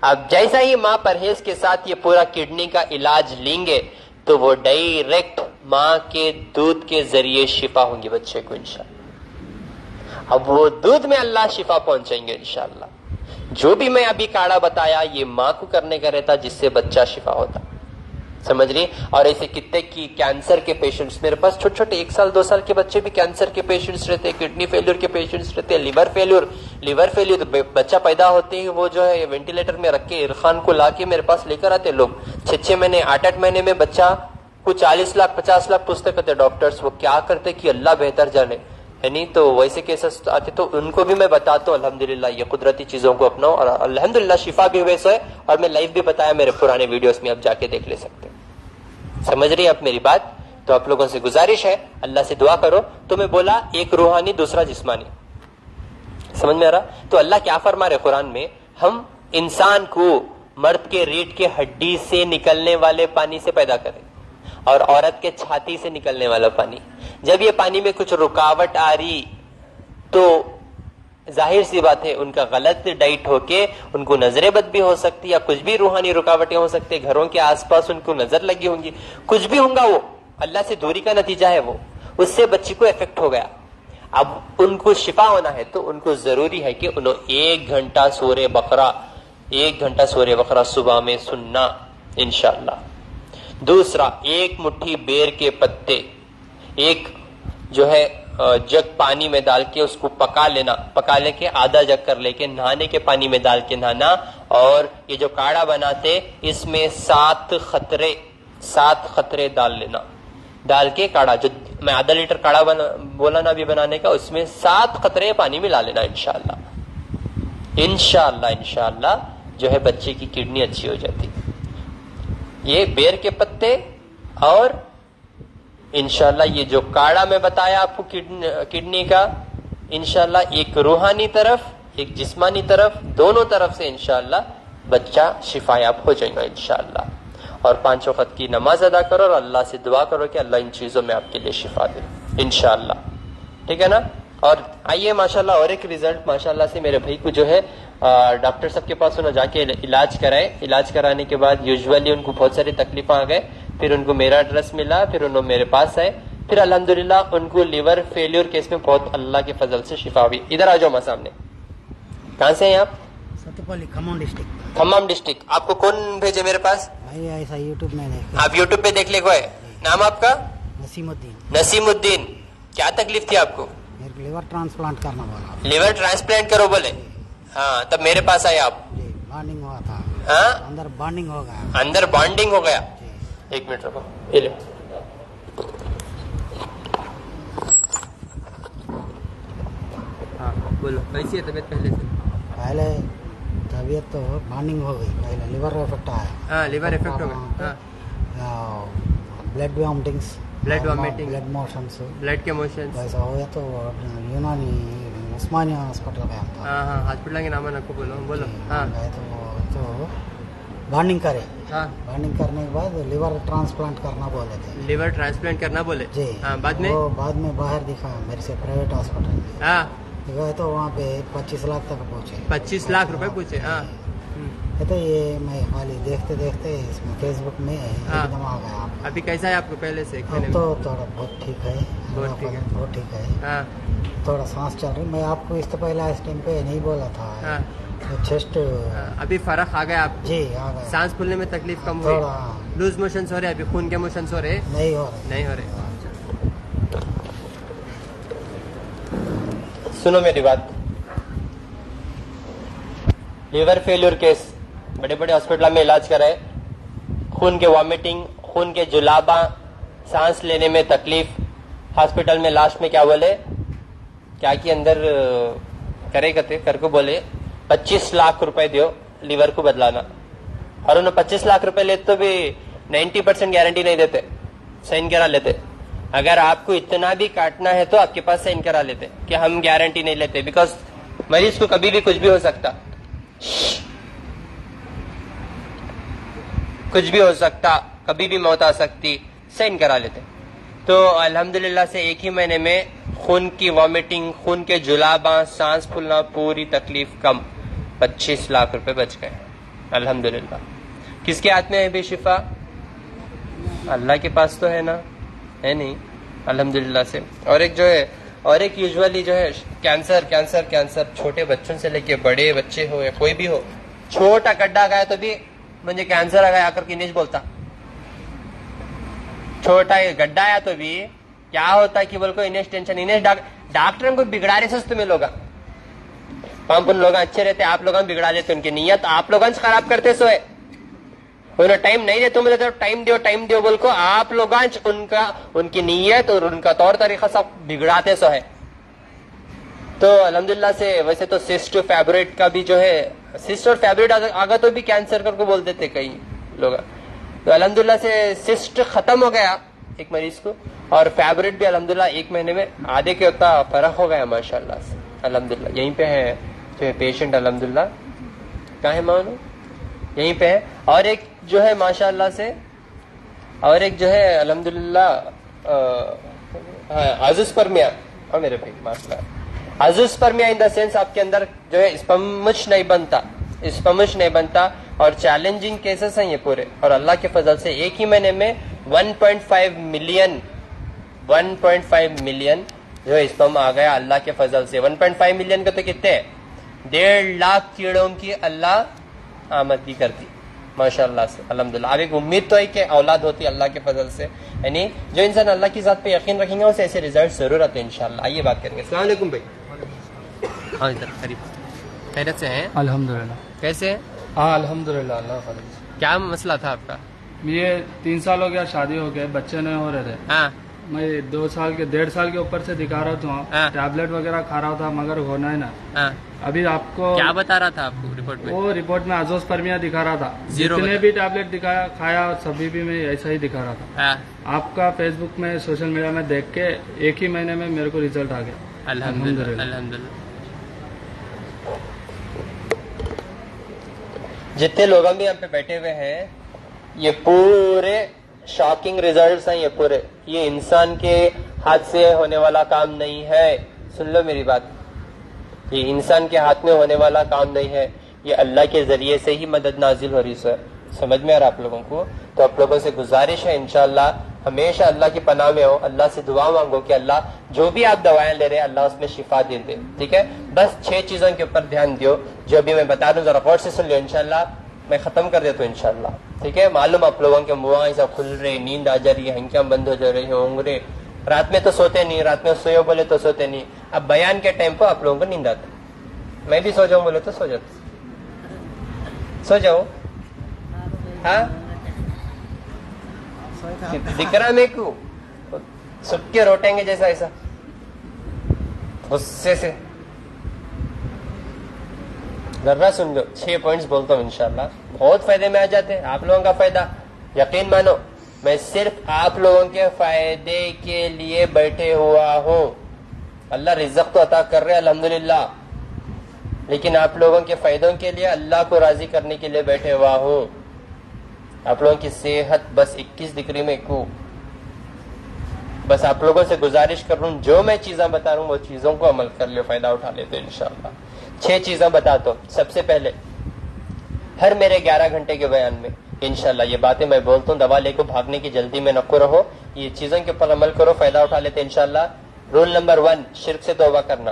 اب جیسا ہی ماں پرہیز کے ساتھ یہ پورا کڈنی کا علاج لیں گے تو وہ ڈائریکٹ ماں کے دودھ کے ذریعے شفا ہوں گی بچے کو انشاءاللہ. اب وہ دودھ میں اللہ شفا پہنچائیں گے انشاءاللہ. جو بھی میں ابھی کاڑھا بتایا یہ ماں کو کرنے کا رہتا جس سے بچہ شفا ہوتا. سمجھ رہی؟ اور ایسے کتنے کی کینسر کے پیشنٹس میرے پاس چھوٹے چھوٹے 1 سال 2 سال کے بچے بھی کینسر کے پیشنٹس رہتے, کڈنی فیلور کے پیشنٹس رہتے, لیور فیلور بچہ پیدا ہوتے ہی وہ جو ہے وینٹیلیٹر میں رکھ کے عرفان کو لا کے میرے پاس لے کر آتے لوگ. 6 مہینے 8 مہینے میں بچہ کو 40 لاکھ 50 لاکھ پوچھتے کرتے ڈاکٹرس. وہ کیا کرتے کہ اللہ بہتر جانے. یعنی تو ویسے کیسز آتے تو ان کو بھی میں بتاتا ہوں الحمدللہ یہ قدرتی چیزوں کو اپناؤ اور الحمدللہ شفا بھی ویسے ہے. اور میں لائیو بھی بتایا میرے پرانے ویڈیوز میں, آپ جا کے دیکھ لے سکتے. سمجھ رہی آپ میری بات؟ تو آپ لوگوں سے گزارش ہے اللہ سے دعا کرو. تو میں بولا ایک روحانی دوسرا جسمانی, سمجھ میں آ رہا؟ تو اللہ کیا فرما رہے قرآن میں, ہم انسان کو مرد کے ریڑھ کے ہڈی سے نکلنے والے پانی سے پیدا کریں اور عورت کے چھاتی سے نکلنے والا پانی. جب یہ پانی میں کچھ رکاوٹ آ رہی تو ظاہر سی بات ہے ان کا غلط ڈائٹ ہو کے ان کو نظر بد بھی ہو سکتی یا کچھ بھی روحانی رکاوٹیں ہو سکتی, گھروں کے آس پاس ان کو نظر لگی ہوں گی, کچھ بھی ہوں گا, وہ اللہ سے دوری کا نتیجہ ہے, وہ اس سے بچی کو افیکٹ ہو گیا. اب ان کو شفا ہونا ہے تو ان کو ضروری ہے کہ انہوں 1 گھنٹہ سورہ بقرہ صبح میں سننا انشاءاللہ. دوسرا 1 مٹھی بیر کے پتے ایک جو ہے جگ پانی میں ڈال کے اس کو پکا لے کے آدھا جگ کر لے کے نہانے کے پانی میں ڈال کے نہانا. اور یہ جو کاڑھا بناتے اس میں 7 خطرے ڈال لینا, ڈال کے کاڑھا جو میں آدھا لیٹر کاڑھا بولا نا ابھی بنانے کا, اس میں 7 خطرے پانی ملا لینا انشاءاللہ جو ہے بچے کی کڈنی اچھی ہو جاتی. یہ بیر کے پتے اور انشاءاللہ یہ جو کاڑھا میں بتایا آپ کو کڈنی کا, انشاءاللہ ایک روحانی طرف ایک جسمانی طرف, دونوں طرف سے انشاءاللہ بچہ شفا یاب ہو جائے گا انشاءاللہ. اور 5 وقت کی نماز ادا کرو اور اللہ سے دعا کرو کہ اللہ ان چیزوں میں آپ کے لیے شفا دے انشاءاللہ. ٹھیک ہے نا؟ اور آئیے ماشاءاللہ اور ایک ریزلٹ ماشاءاللہ سے میرے بھائی کو جو ہے ڈاکٹر صاحب کے پاس انہوں جا کے علاج کرائے. علاج کرانے کے بعد یوزولی ان کو بہت ساری تکلیفیں آ گئے, پھر ان کو میرا ایڈریس ملا, پھر انہوں میرے پاس آئے, پھر الحمدللہ ان کو لیور فیلیور کیس میں بہت اللہ کے فضل سے شفا ہوئی. ادھر آ جاؤ ماں سامنے. کہاں سے ہیں آپ؟ ستپلی کھمم ڈسٹرکٹ. کھمم ڈسٹرکٹ. آپ کو کون بھیجے میرے پاس؟ بھائی ایسا یوٹیوب میں دیکھا. آپ یوٹیوب پہ دیکھ لے کو ہے. نام آپ کا؟ نسیم الدین. نسیم الدین. کیا تکلیف تھی آپ کو؟ میرے کو لیور ٹرانسپلانٹ کرنا بولا. لیور ٹرانسپلانٹ کرو بولے؟ ہاں, تب میرے پاس آئے آپ. جی بانڈنگ ہوا تھا. ہاں, اندر بانڈنگ ہو گیا. اندر بانڈنگ ہو گیا. جی 1 منٹ رکو, یہ لو. ہاں بولو, کیسی ہے طبیعت پہلے سے؟ پہلے طبیعت تو بانڈنگ ہو گئی, پہلے لیور افیکٹ آیا. ہاں لیور افیکٹ ہو گیا. ہاں, blood vomitings, blood vomiting, blood motions, blood کے موشنز. ایسا ہو گیا تو یونانی عثمانیہ ہاسپٹل گیا تھا. ہاں ہاں, ہاسپٹل کے نام کو بولو. بولو. ہاں گئے تو بانڈنگ کرے. ہاں, بانڈنگ کرنے کے بعد لیور ٹرانسپلانٹ کرنا بولے تھے. لیور ٹرانسپلانٹ کرنا بولے. جی. ہاں, بعد میں وہ بعد میں باہر دکھا میرے سے پرائیویٹ ہاسپٹل میں. ہاں, گئے تو وہاں پہ 25 لاکھ تک پہنچے. 25 لاکھ روپے پوچھے. ہاں, تو یہ میں خالی دیکھتے دیکھتے اس میں فیس بک میں ایک دم آ گیا. ابھی کیسا ہے آپ کو پہلے سے؟ اب تو تھوڑا بہت ٹھیک ہے. بہت ٹھیک ہے. بہت ٹھیک ہے. ہاں, تھوڑا سانس چل رہی. میں آپ کو اس سے پہلے اس ٹائم پہ نہیں بولا تھا. ہاں, چیسٹ. ابھی فرق آ گیا آپ کو؟ جی آ گیا. سانس پھولنے میں تکلیف کم ہوئی؟ تھوڑا لوز موشنز ہو رہے؟ ابھی خون کے موشنز ہو رہے؟ نہیں ہو رہا. نہیں ہو رہے. سنو میری بات. لیور فیلور کیس بڑے بڑے ہاسپٹل میں علاج کرائے, خون کے وامٹنگ, خون کے جلابہ, سانس لینے میں تکلیف. ہاسپٹل میں لاسٹ میں کیا بولے, کیا کہ اندر کرے کرتے کر کو بولے 25 لاکھ روپے دیو لیور کو بدلانا. اور انہوں 25 لاکھ روپے لیتے تو بھی 90% گارنٹی نہیں دیتے, سائن کرا لیتے. اگر آپ کو اتنا بھی کاٹنا ہے تو آپ کے پاس سائن کرا لیتے کہ ہم گارنٹی نہیں لیتے, بیکاز مریض کو کبھی بھی کچھ بھی ہو سکتا, کچھ بھی ہو سکتا, کبھی بھی موت آ سکتی, سائن کرا لیتے. تو الحمدللہ سے ایک ہی مہینے میں خون کی وامٹنگ, خون کے جلاباں, سانس پھولنا, پوری تکلیف کم, 25 لاکھ روپے بچ گئے الحمدللہ. کس کے ہاتھ میں ہے بھی شفا؟ اللہ کے پاس تو ہے نا, ہے نہیں الحمدللہ سے. اور ایک جو ہے, اور ایک یوزولی جو ہے کینسر چھوٹے بچوں سے لے کے بڑے بچے ہو یا کوئی بھی ہو, چھوٹا گڈھا گیا تو بھی مجھے کینسر آ گیا آ کر کے نہیں بولتا. چھوٹا گڈھا آیا تو بھی کیا ہوتا کہ بول کو انہیں ٹینشن, انہیں ڈاکٹر کو بگڑا رہے سو تمہیں لوگ پمپ, ان لوگ اچھے رہتے, آپ لوگ بگڑا دیتے, ان کی نیت آپ لوگ خراب کرتے سو ہے. انہیں ٹائم نہیں دیتے, تم ٹائم دیو بول کو آپ لوگ ان کی نیت اور ان کا طور طریقہ سب بگڑاتے سو ہے. تو الحمدللہ سے ویسے تو سسٹ فیبرٹ کا بھی جو ہے, سسٹ اور فیبرٹ آگا تو بھی کینسر کر کو بول دیتے کئی لوگ. تو الحمدللہ سے سسٹ ختم ہو گیا ایک مریض کو, اور فیبرٹ بھی الحمدللہ ایک مہینے میں آدھے کے اتنا فرق ہو گیا ماشاءاللہ سے الحمدللہ. یہیں پہ ہے جو ہے پیشنٹ الحمدللہ, کہاں ہے مانو, یہیں پہ ہے. اور ایک جو ہے ماشاءاللہ سے, اور ایک جو ہے الحمدللہ ازوسپرمیا, اور میرے بھائی مسئلہ ازوسپرمیا ان دا سینس آپ کے اندر جو ہے اسپمش نہیں بنتا, اور چیلنجنگ کیسز ہیں یہ پورے. اور اللہ کے فضل سے ایک ہی مہینے میں 1.5 ملین جو ہے اسپم آ گیا اللہ کے فضل سے. 1.5 ملین کا تو کتنے ہیں, 1.5 لاکھ کیڑوں کی اللہ آمدنی کرتی ماشاءاللہ سے الحمدللہ. اب ایک امید تو ہے کہ اولاد ہوتی اللہ کے فضل سے, یعنی جو انسان اللہ کی ذات پہ یقین رکھیں گے اسے ایسے ریزلٹ ضرور آتے ہیں انشاءاللہ. آئیے بات کریں گے. السلام علیکم بھائی. ہاں ادھر قریب, خیریت سے ہیں؟ الحمدللہ. کیسے؟ ہاں الحمدللہ, اللہ خالص. کیا مسئلہ تھا آپ کا؟ یہ 3 سال ہو گیا شادی ہو گئے, بچے نہیں ہو رہے تھے. ہاں, میں 1.5 سال کے اوپر سے دکھا رہا تھا, ٹیبلٹ وغیرہ کھا رہا تھا مگر ہونا ہے نا. ہاں, ابھی آپ کو کیا بتا رہا تھا آپ کو رپورٹ میں؟ وہ رپورٹ میں ازوسپرمیا دکھا رہا تھا, جتنے بھی ٹیبلٹ دکھایا کھایا سبھی بھی میں ایسا ہی دکھا رہا تھا. ہاں, آپ کا فیس بک میں سوشل میڈیا میں دیکھ کے ایک ہی مہینے میں میرے کو ریزلٹ آ گیا الحمدللہ الحمدللہ. جتنے لوگ بھی یہاں پہ بیٹھے ہوئے ہیں یہ پورے شاکنگ ریزلٹس ہیں, یہ پورے, یہ انسان کے ہاتھ سے ہونے والا کام نہیں ہے. سن لو میری بات, یہ انسان کے ہاتھ میں ہونے والا کام نہیں ہے, یہ اللہ کے ذریعے سے ہی مدد نازل ہو رہی ہے. سمجھ میں آ رہا آپ لوگوں کو؟ تو آپ لوگوں سے گزارش ہے انشاءاللہ ہمیشہ اللہ کی پناہ میں ہو, اللہ سے دعا مانگو کہ اللہ جو بھی آپ دوائیں لے رہے ہیں اللہ اس میں شفا دے دے. ٹھیک ہے, بس 6 چیزوں کے اوپر دھیان دیو جو ابھی میں بتا دوں, ذرا غور سے سن لو انشاءاللہ, میں ختم کر دیتا ہوں انشاءاللہ. ٹھیک ہے, معلوم آپ لوگوں کے منہ ایسا کھل رہے, نیند آ جا رہی ہے, ہنکیاں بند ہو جا رہی ہیں, ہونگرے, رات میں تو سوتے نہیں, رات میں سوئے بولے تو سوتے نہیں. اب بیان کے ٹائم پہ آپ لوگوں کو نیند آتی, میں بھی سو جاؤں بولے تو سو جاؤ. ہاں, دکھ رہا میں کیوں سب کے روٹیں گے جیسا ایسا غصے سے. ذرا سن لو, 6 پوائنٹس بولتا ہوں انشاءاللہ, بہت فائدے میں آ جاتے ہیں آپ لوگوں کا فائدہ. یقین مانو میں صرف آپ لوگوں کے فائدے کے لیے بیٹھے ہوا ہوں. اللہ رزق تو عطا کر رہے الحمدللہ, لیکن آپ لوگوں کے فائدوں کے لیے اللہ کو راضی کرنے کے لیے بیٹھے ہوا ہوں. آپ لوگوں کی صحت بس 21 ڈگری میں کو, بس آپ لوگوں سے گزارش کر رہا ہوں جو میں چیزیں بتا رہا ہوں وہ چیزوں کو عمل کر لو, فائدہ اٹھا لیتے انشاءاللہ. 6 چیزیں بتاتا ہوں. سب سے پہلے ہر میرے 11 گھنٹے کے بیان میں انشاءاللہ یہ باتیں میں بولتا ہوں, دوا لے کو بھاگنے کی جلدی میں نکو رہو, یہ چیزوں کے اوپر عمل کرو, فائدہ اٹھا لیتے انشاءاللہ. رول نمبر 1, شرک سے توبہ کرنا.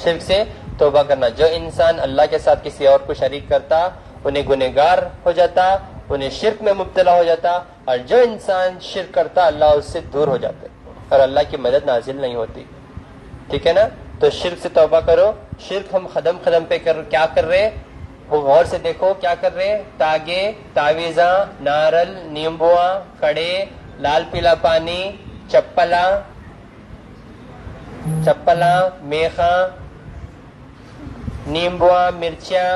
شرک سے توبہ کرنا. جو انسان اللہ کے ساتھ کسی اور کو شریک کرتا انہیں گنہگار ہو جاتا, انہیں شرک میں مبتلا ہو جاتا, اور جو انسان شرک کرتا اللہ اس سے دور ہو جاتے اور اللہ کی مدد نازل نہیں ہوتی. ٹھیک ہے نا, تو شرک سے توبہ کرو. شرک ہم قدم قدم پہ کیا کر رہے, وہ غور سے دیکھو کیا کر رہے. تاگے, تعویذاں, نارل, نیمبواں, کڑے, لال پیلا پانی, چپلاں, میخاں, نیمبواں, مرچیاں,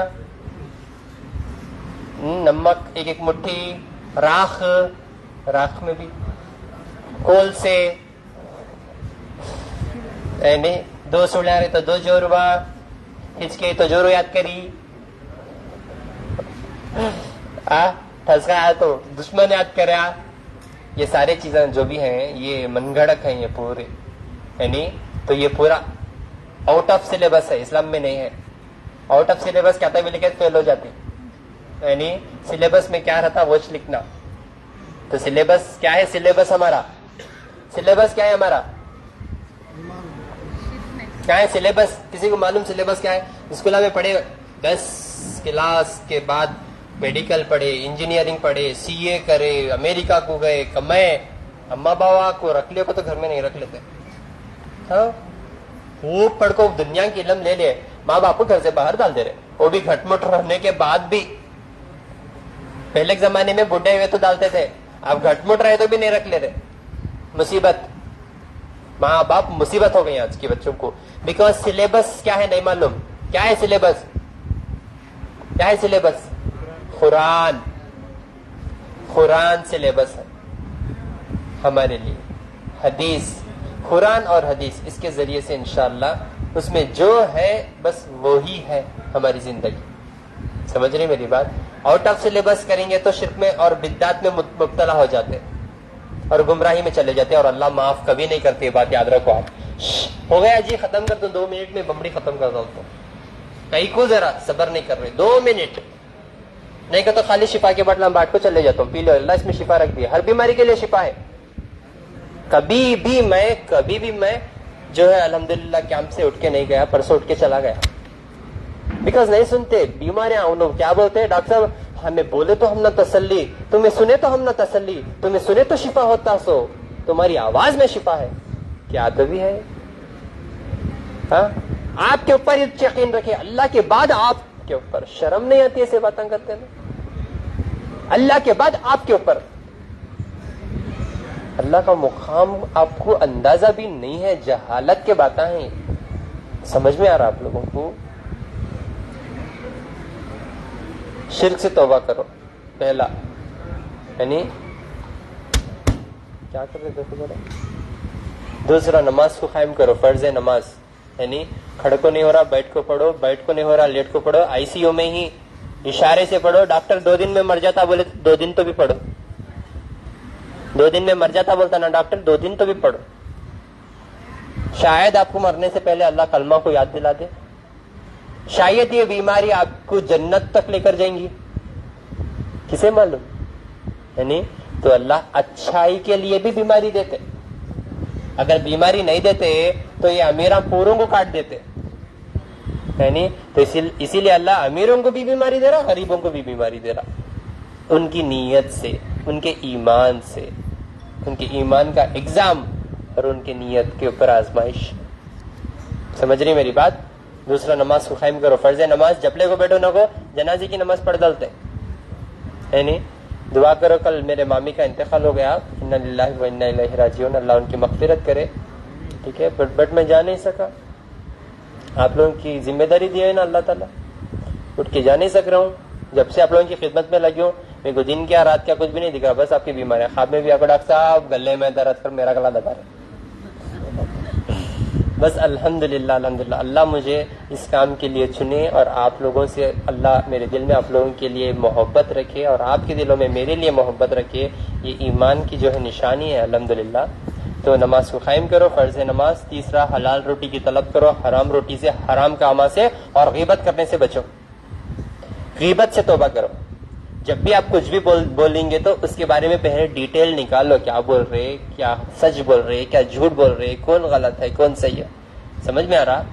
نمک 1 مٹھی, راکھ میں بھی کول سے یعنی 2 سوڑا رہے تو 2 جوروا ہچکے تو جورو یاد کری ٹھسکا تو دشمن یاد کرا. یہ سارے چیزیں جو بھی ہیں یہ من گھڑت ہیں یہ پورے یعنی تو یہ پورا آؤٹ آف سلیبس ہے اسلام میں نہیں ہے. آؤٹ آف سلیبس کیا تھا بھی لکھے فیل ہو جاتی یعنی سلیبس میں کیا رہتا وہ لکھنا. تو سلیبس کیا ہے سلیبس ہمارا سلیبس کیا ہے ہمارا کیا ہے سلیبس کسی کو معلوم سلیبس کیا ہے. اسکول میں پڑھے 10 کلاس کے بعد میڈیکل پڑھے انجینئرنگ پڑھے سی اے کرے امریکہ کو گئے کمائے اما بابا کو رکھ لے کو تو گھر میں نہیں رکھ لیتے. ہاں وہ پڑھ کو دنیا کی علم لے لے ماں باپ کو گھر سے باہر ڈال دے رہے وہ بھی گھٹ مٹ رہنے کے بعد بھی. پہلے کے زمانے میں بڈھے ہوئے تو ڈالتے تھے اب گھٹ مٹ رہے تو بھی نہیں رکھ لے رہے. مصیبت ماں باپ مصیبت ہو گئی آج کے بچوں کو بیکاز سلیبس کیا ہے نہیں معلوم. کیا ہے سلیبس کیا ہے سلیبس قرآن سلیبس ہے ہمارے لیے. حدیث قرآن اور حدیث اس کے ذریعے سے انشاءاللہ اس میں جو ہے بس وہی ہے ہماری زندگی. سمجھ رہے میری بات. آؤٹ آف سلیبس کریں گے تو شرک میں اور بدعات میں مبتلا ہو جاتے اور گمراہی میں چلے جاتے اور اللہ معاف کبھی نہیں کرتے. بات یاد رکھو آپ. ہو گیا جی ختم کر دو 2 منٹ میں بمبڑی ختم کر دو. تو کئی کو ذرا صبر نہیں کر رہے 2 منٹ نہیں کہ تو خالی شفا کے باٹلا بانٹ کو چلے جاتا ہوں پی لو اللہ اس میں شفا رکھ دیا. ہر بیماری کے لیے شفا ہے. کبھی بھی میں جو ہے الحمدللہ کیمپ سے اٹھ کے نہیں گیا پرسوں اٹھ کے چلا گیا بیکاز نہیں سنتے بیماریاں. انہوں کیا بولتے ہیں ڈاکٹر صاحب ہمیں بولے تو ہم نہ تسلی تمہیں سنے تو ہم نہ تسلی تمہیں سنے تو شفا ہوتا سو تمہاری آواز میں شفا ہے. کیا ادبی ہے. ہاں آپ کے اوپر یقین رکھے اللہ کے بعد آپ کے اوپر. شرم نہیں آتی ایسے باتیں کرتے ہیں اللہ کے بعد آپ کے اوپر. اللہ کا مقام آپ کو اندازہ بھی نہیں ہے. جہالت کے باتیں ہیں. سمجھ میں آ رہا آپ لوگوں کو. شرک سے توبہ کرو پہلا یعنی کیا کر رہے دیکھو ذرا. دوسرا نماز کو قائم کرو فرض ہے نماز یعنی کھڑے کو نہیں ہو رہا بیٹھ کو پڑھو بیٹھ کو نہیں ہو رہا لیٹ کو پڑھو. آئی سی یو میں ہی اشارے سے پڑھو. ڈاکٹر 2 دن میں مر جاتا بولے 2 دن تو بھی پڑھو. 2 دن میں مر جاتا بولتا نا ڈاکٹر 2 دن تو بھی پڑھو. شاید آپ کو مرنے سے پہلے اللہ کلمہ کو یاد دلا دے. شاید یہ بیماری آپ کو جنت تک لے کر جائیں گی کسے معلوم یعنی. تو اللہ اچھائی کے لیے بھی بیماری دیتے. اگر بیماری نہیں دیتے تو یہ امیراں پوروں کو کاٹ دیتے یعنی. تو اسی لیے اللہ امیروں کو بھی بیماری دے رہا غریبوں کو بھی بیماری دے رہا. ان کی نیت سے ان کے ایمان سے ان کے ایمان کا ایگزام اور ان کے نیت کے اوپر آزمائش. سمجھ رہی میری بات. دوسرا نماز کو قائم کرو فرض نماز. جپلے کو بیٹھو نہ کو جنازے کی نماز پڑھ ڈالتے یعنی. دعا کرو کل میرے مامی کا انتقال ہو گیا انا للہ و انا الیہ راجعون اللہ ان کی مغفرت کرے. ٹھیک ہے بٹ میں جا نہیں سکا. آپ لوگوں کی ذمہ داری دی ہے نا اللہ تعالیٰ. اٹھ کے جا نہیں سک رہا ہوں. جب سے آپ لوگوں کی خدمت میں لگی ہوں میرے کو دن کیا رات کیا کچھ بھی نہیں دکھ رہا. بس آپ کی بیماریاں خواب میں بھی آپ کو ڈاکٹر صاحب گلے میں درد کر میرا گلا دبا رہے. بس الحمدللہ اللہ مجھے اس کام کے لیے چنے اور آپ لوگوں سے اللہ میرے دل میں آپ لوگوں کے لیے محبت رکھے اور آپ کے دلوں میں میرے لیے محبت رکھے. یہ ایمان کی جو ہے نشانی ہے الحمدللہ. تو نماز کو قائم کرو فرض نماز. تیسرا حلال روٹی کی طلب کرو. حرام روٹی سے حرام کاموں سے اور غیبت کرنے سے بچو. غیبت سے توبہ کرو. جب بھی آپ کچھ بھی بولیں گے تو اس کے بارے میں پہلے ڈیٹیل نکالو. کیا بول رہے کیا سچ بول رہے کیا جھوٹ بول رہے کون غلط ہے کون صحیح ہے. سمجھ میں آ رہا.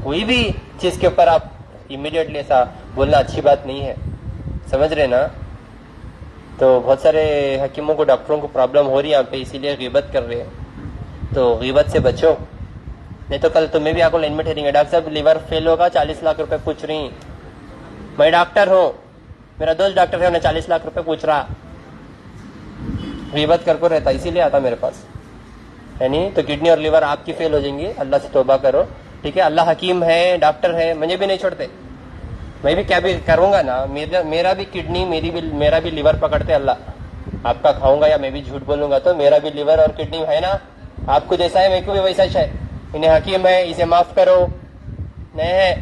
کوئی بھی چیز کے اوپر آپ امیڈیٹلی ایسا بولنا اچھی بات نہیں ہے. سمجھ رہے نا. تو بہت سارے حکیموں کو ڈاکٹروں کو پرابلم ہو رہی ہے یہاں پہ اسی لیے غیبت کر رہے ہیں. تو غیبت سے بچو نہیں تو کل تمہیں بھی آپ کو لائن میں ٹھہریں گے. ڈاکٹر صاحب لیور فیل ہوگا 40 لاکھ روپے پوچھ رہی ہیں. میں ڈاکٹر ہوں میرا دوست ڈاکٹر ہے انہیں 40 لاکھ روپے پوچھ رہا. غیبت کر کو رہتا اسی لیے آتا میرے پاس یعنی. تو کڈنی اور لیور آپ کی فیل ہو جائیں گی. اللہ سے توبہ کرو. ٹھیک ہے. اللہ حکیم ہے ڈاکٹر ہے مجھے بھی نہیں چھوڑتے. میں بھی کیا بھی کروں گا نا. میرا بھی کڈنی میرا بھی لیور پکڑتے اللہ. آپ کا کھاؤں گا یا میں بھی جھوٹ بولوں گا تو میرا بھی لیور اور کڈنی ہے نا, آپ کو جیسا ہے میرے کو بھی ویسا ہے. انہیں حکیم ہے, اسے معاف کرو. نہیں ہے,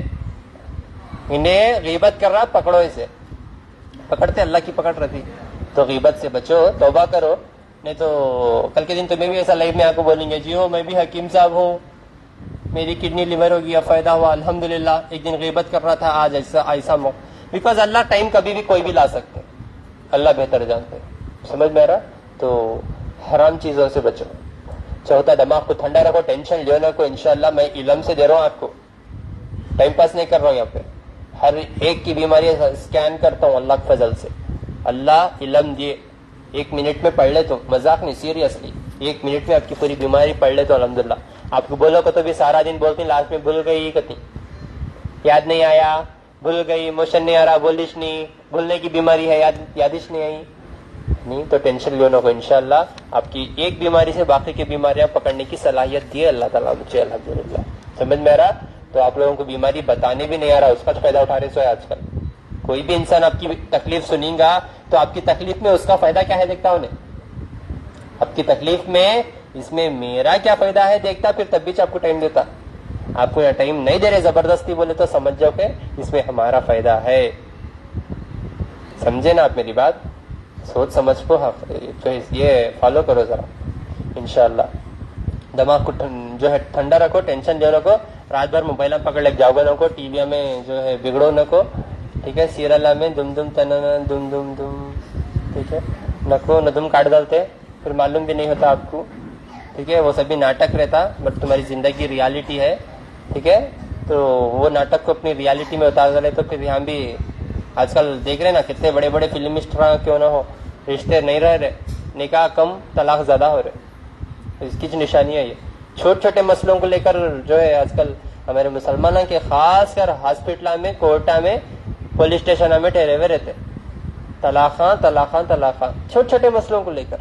انہیں غیبت کر رہا, پکڑو اسے. پکڑتے اللہ کی پکڑ رہتی. تو غیبت سے بچو, توبہ کرو, نہیں تو کل کے دن تمہیں بھی ایسا لائف میں آ کو بولیں گے جی ہو میں بھی حکیم صاحب ہوں, میری کڈنی لیور ہو گیا, فائدہ ہوا الحمدللہ. ایک دن غیبت کر رہا تھا, آج ایسا بیکاز اللہ ٹائم کبھی بھی کوئی بھی لا سکتے, اللہ بہتر جانتے. سمجھ میں آ رہا؟ تو حرام چیزوں سے بچو. چوتھا, دماغ کو ٹھنڈا رکھو, ٹینشن لینا کو. انشاءاللہ میں علم سے دے رہا ہوں آپ کو, ٹائم پاس نہیں کر رہا ہوں. یہاں پہ ہر ایک کی بیماری اسکین کرتا ہوں اللہ کے فضل سے. اللہ علم دیے, 1 منٹ میں پڑھ لے تو, مذاق نہیں, سیریسلی 1 منٹ میں آپ کی پوری بیماری پڑھ لے تو الحمدللہ. آپ کو بولو کو تو بھی سارا دن بولتے ہیں, لاسٹ میں بھول گئی کتی, یاد نہیں آیا, بھول گئی, موشن نہیں آ رہا, بولش نہیں, بھولنے کی بیماری ہے, یادش نہیں آئی. نہیں تو ٹینشن لینا کو. انشاءاللہ آپ کی ایک بیماری سے باقی کی بیماریاں پکڑنے کی صلاحیت دی اللہ تعالیٰ مجھے, الحمدللہ. سمجھ میں آ رہا؟ تو آپ لوگوں کو بیماری بتانے بھی نہیں آ رہا, اس کا فائدہ اٹھا رہے سو ہے آج کل. کوئی بھی انسان آپ کی تکلیف سنیں گا تو آپ کی تکلیف میں اس کا فائدہ کیا ہے دیکھتا ہوں, آپ کی تکلیف میں اس میں میرا کیا فائدہ ہے دیکھتا, پھر تب بھی آپ کو ٹائم دیتا. آپ کو یہاں ٹائم نہیں دے رہے زبردستی بولے تو سمجھ جاؤ کہ اس میں ہمارا فائدہ ہے. سمجھے نا آپ میری بات؟ سوچ سمجھ کو یہ فالو کرو ذرا انشاءاللہ. دماغ کو جو ہے ٹھنڈا رکھو, ٹینشن جو رکھو. رات بھر موبائل پکڑ لے جاؤ گا نہ کو, ٹی وی میں جو ہے بگڑو نہ کو, ٹھیک ہے. سیریل میں دم دم تنن دم دم دم, ٹھیک ہے, نکو ندم کاٹ ڈالتے, پھر معلوم بھی نہیں ہوتا آپ کو, ٹھیک ہے. وہ سبھی ناٹک رہتا, بٹ تمہاری زندگی ریالٹی ہے, ٹھیک ہے. تو وہ ناٹک کو اپنی ریالٹی میں اتار ڈالے. تو پھر یہاں بھی آج کل دیکھ رہے نا کتنے بڑے بڑے فلم اسٹار کیوں نہ ہو, رشتے نہیں رہ رہے, نکاح کم, طلاق زیادہ ہو رہے. اس کی جو نشانی ہے یہ چھوٹے چھوٹے مسئلوں کو لے کر جو ہے آج کل ہمارے مسلمانوں کے خاص کر ہاسپٹل میں, کورٹا میں, پولیس اسٹیشن میں ٹھہرے ہوئے رہتے. طلاقاں طلاقاں طلاقاں, چھوٹے چھوٹے مسئلوں کو لے کر.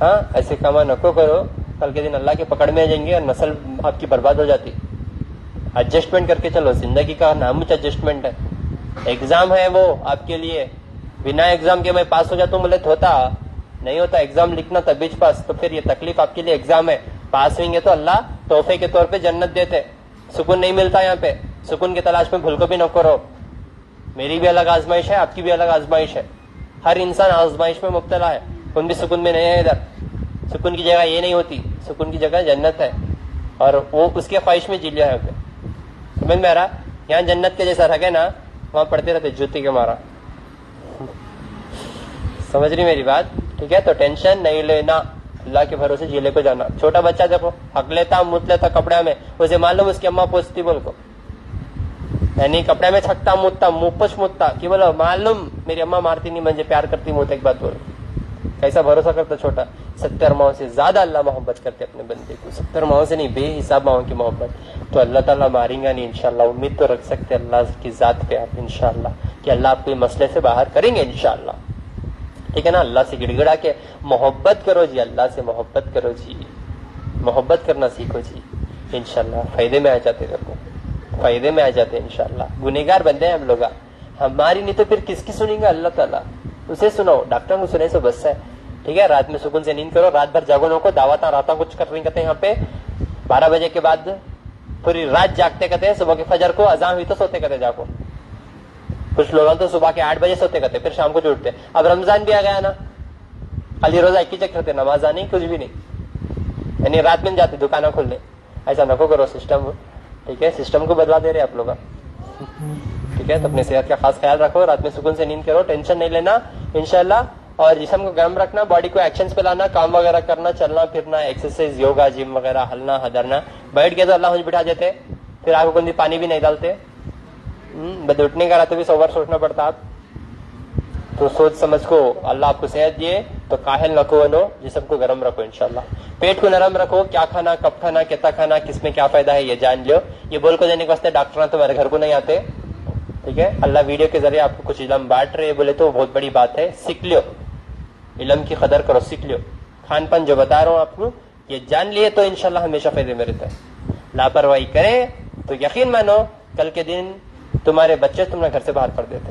ہاں ایسے کام نہ کرو, کل کے دن اللہ کے پکڑ میں آ جائیں گے اور نسل آپ کی برباد ہو جاتی. ایڈجسٹمنٹ کر کے چلو, زندگی کا نام کچھ ایڈجسٹمنٹ ہے. ایگزام ہے وہ آپ کے لیے, بنا ایگزام کے میں پاس ہو جاتا ہوں بولے ہوتا نہیں ہوتا. ایگزام لکھنا تب بیچ پاس, تو پھر یہ تکلیف آپ کے لیے ایگزام ہے. پاس ہوئیں گے تو اللہ تحفے کے طور پہ جنت دیتے. سکون نہیں ملتا یہاں پہ, سکون کی تلاش میں بھول کو بھی نہ کرو. میری بھی الگ آزمائش ہے, آپ کی بھی الگ آزمائش ہے. ہر انسان آزمائش میں مبتلا ہے, ان بھی سکون میں نہیں ہے. ادھر سکون کی جگہ یہ نہیں ہوتی, سکون کی جگہ جنت ہے, اور وہ اس کے خواہش میں جی لیا ہے. سمجھ میں آ رہا؟ یہاں جنت کے جیسا رکھے نا, وہاں پڑھتے رہتے جوتی کے مارا. سمجھ رہی میری بات؟ ٹھیک ہے. تو ٹینشن نہیں لینا, اللہ کے بھروسے جیلے کو جانا. چھوٹا بچہ دیکھو حق لیتا, مت لیتا کپڑے میں, اسے معلوم اس کی اماں پوچھتی بول کو, یعنی کپڑے میں چھکتا متتا, منہ پچ متتا کہ بولو معلوم میری اماں مارتی نہیں, مجھے پیار کرتی, منہ ایک بات بولو. کیسا بھروسہ کرتا چھوٹا. 70 ماؤں سے زیادہ اللہ محبت کرتے اپنے بندے کو, 70 ماؤں سے نہیں, بے حساب ماؤں کی محبت. تو اللہ تعالیٰ ماریں گا نہیں انشاءاللہ. امید تو رکھ سکتے اللہ کی ذات پہ آپ انشاءاللہ کہ اللہ آپ کو یہ مسئلے سے باہر کریں گے انشاءاللہ. ٹھیک ہے نا. اللہ سے گڑ گڑا کے محبت کرو جی, اللہ سے محبت کرو جی, محبت کرنا سیکھو جی. انشاءاللہ فائدے میں آ جاتے, دیکھو فائدے میں آ جاتے انشاءاللہ. گنہگار بندے ہیں ہم لوگ, ہماری نہیں تو پھر کس کی سنیں گے اللہ تعالیٰ. اسے سنو, ڈاکٹر کو سنے سے بس ہے. ٹھیک ہے. رات میں سکون سے نیند کرو, رات بھر جاگو نہ کو, دعوت راتاں کچھ کر رہی کرتے یہاں پہ 12 بجے کے بعد پوری رات جاگتے کرتے, صبح کے فجر کو اذان ہوئی تو سوتے کرتے جاگو. کچھ لوگ تو صبح کے 8 بجے سوتے کرتے, پھر شام کو جو اٹھتے. اب رمضان بھی آ گیا نا, خالی روزہ ایک ہی چکر کرتے, نماز نہیں, کچھ بھی نہیں, یعنی رات میں جاتے دکانیں کھولنے. ایسا نہ کرو سسٹم, ٹھیک ہے. سسٹم کو بدلا دے رہے آپ لوگ, ٹھیک ہے. تو اپنے صحت کا خاص خیال رکھو, رات میں سکون سے نیند کرو, ٹینشن نہیں لینا انشاءاللہ. اور جسم کو گرم رکھنا, باڈی کو ایکشنز پہ لانا, کام وغیرہ کرنا, چلنا پھرنا, ایکسرسائز, یوگا, جم وغیرہ, ہلنا ہدرنا. بیٹھ کے تو اللہ مجھے بٹھا دیتے, پھر آپ کو کوئی پانی بھی نہیں ڈالتے. بد اٹھنے کا رہتا بھی سوور سوچنا پڑتا. آپ تو سوچ سمجھ کو اللہ آپ کو صحت دیے تو کاہل نہ کو بنو, جسم کو گرم رکھو انشاءاللہ. پیٹ کو نرم رکھو, کیا کھانا, کب کھانا, کتنا کھانا, کس میں کیا فائدہ ہے یہ جان لو. یہ بول کو دینے کے واسطے ڈاکٹر تمہارے گھر کو نہیں آتے, ٹھیک ہے. اللہ ویڈیو کے ذریعے آپ کو کچھ علم بانٹ رہے بولے تو بہت بڑی بات ہے. سیکھ لو, علم کی قدر کرو, سیکھ لو. کھان پان جو بتا رہا ہوں آپ کو یہ جان لیے تو انشاءاللہ ہمیشہ فائدے میں رہتا ہے. لاپرواہی کرے تو یقین مانو کل کے دن تمہارے بچے تمہیں گھر سے باہر کر دیتے.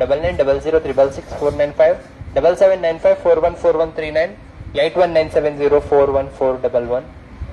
9900366495, 7795414139, 8197041411।